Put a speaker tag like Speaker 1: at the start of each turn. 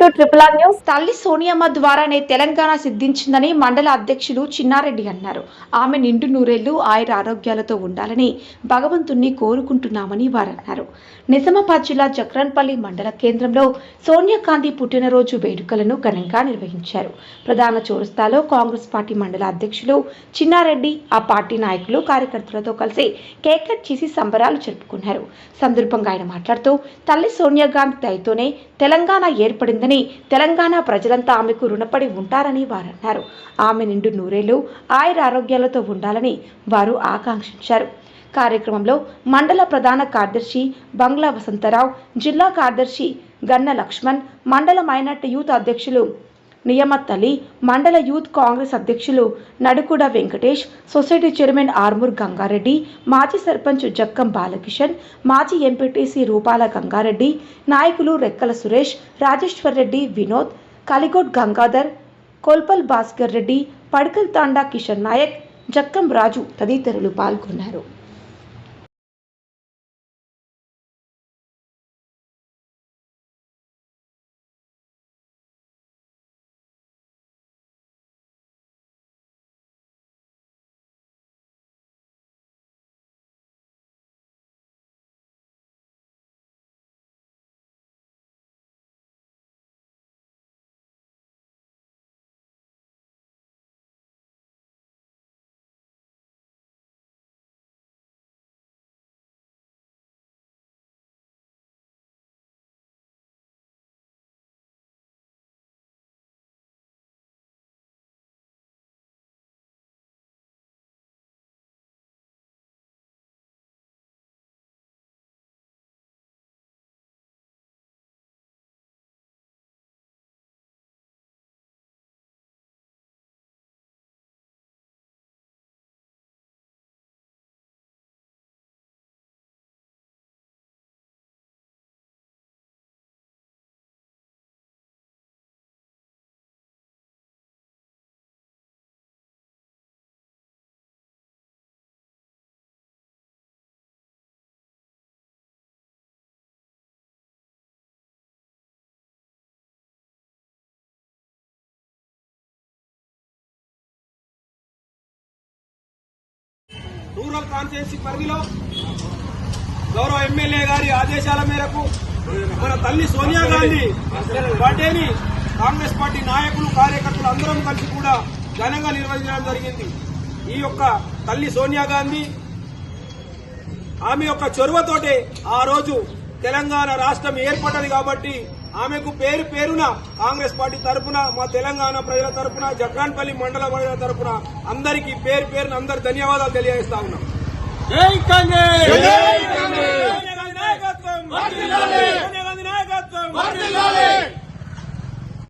Speaker 1: RRR news. తల్లి సోనియమ్మ ద్వారానే తెలంగాణ సిద్ధించిందని మండల అధ్యక్షులు చిన్నారెడ్డి అన్నారు. ఆమె నిండు నూరేళ్లు ఆయుర ఆరోగ్యాలతో ఉండాలని భగవంతుణ్ణి కోరుకుంటున్నామని వారు అన్నారు. నిజామాబాద్ జిల్లా జక్రాన్పల్లి మండల కేంద్రంలో సోనియా గాంధీ పుట్టినరోజు వేడుకలను ఘనంగా నిర్వహించారు. ప్రధాన చౌరస్తాలో కాంగ్రెస్ పార్టీ మండల అధ్యక్షులు చిన్నారెడ్డి, ఆ పార్టీ నాయకులు, కార్యకర్తలతో కలిసి కేక్ కట్ చేసి సంబరాలు జరుపుకున్నారు. సందర్భంగా ఆయన మాట్లాడుతూ తల్లి సోనియా గాంధీ దయతోనే తెలంగాణ ఏర్పడిందని, తెలంగాణ ప్రజలంతా ఆమెకు రుణపడి ఉంటారని వారు అన్నారు. ఆమె నిండు నూరేళ్లు ఆయుర ఆరోగ్యాలతో ఉండాలని వారు ఆకాంక్షించారు. కార్యక్రమంలో మండల ప్రధాన కార్యదర్శి బంగ్లా వసంతరావు, జిల్లా కార్యదర్శి గన్న లక్ష్మణ్, మండల మైనార్టీ యూత్ అధ్యక్షులు నియమత్ అలీ, మండల యూత్ కాంగ్రెస్ అధ్యక్షులు నడుకుడ వెంకటేష్, సొసైటీ చైర్మన్ ఆర్మూర్ గంగారెడ్డి, మాజీ సర్పంచ్ జక్కం బాలకిషన్, మాజీ ఎంపీటీసీ రూపాల గంగారెడ్డి, నాయకులు రెక్కల సురేష్, రాజేశ్వర్ రెడ్డి, వినోద్, కలిగోడ్ గంగాధర్, కోల్పల్ భాస్కర్ రెడ్డి, పడకల్ తాండా కిషన్ నాయక్, జక్కం రాజు తదితరులు పాల్గొన్నారు.
Speaker 2: రూరల్ కాన్స్టిట్యున్సీ పరిధిలో గౌరవ ఎమ్మెల్యే గారి ఆదేశాల మేరకు మన తల్లి సోనియా గాంధీ బర్త్డేని కాంగ్రెస్ పార్టీ నాయకులు, కార్యకర్తలు అందరం కలిసి కూడా ఘనంగా నిర్వహించడం జరిగింది. ఈ యొక్క తల్లి సోనియా గాంధీ ఆమె యొక్క చొరవతోటే ఆ రోజు తెలంగాణ రాష్ట్రం ఏర్పడ్డది. కాబట్టి ఆమెకు పేరు పేరున కాంగ్రెస్ పార్టీ తరఫున, మా తెలంగాణ ప్రజల తరఫున, జక్రాన్పల్లి మండల ప్రజల తరఫున అందరికీ పేరు పేరున అందరు ధన్యవాదాలు తెలియజేస్తా ఉన్నాం. జై కాంగ్రెస్.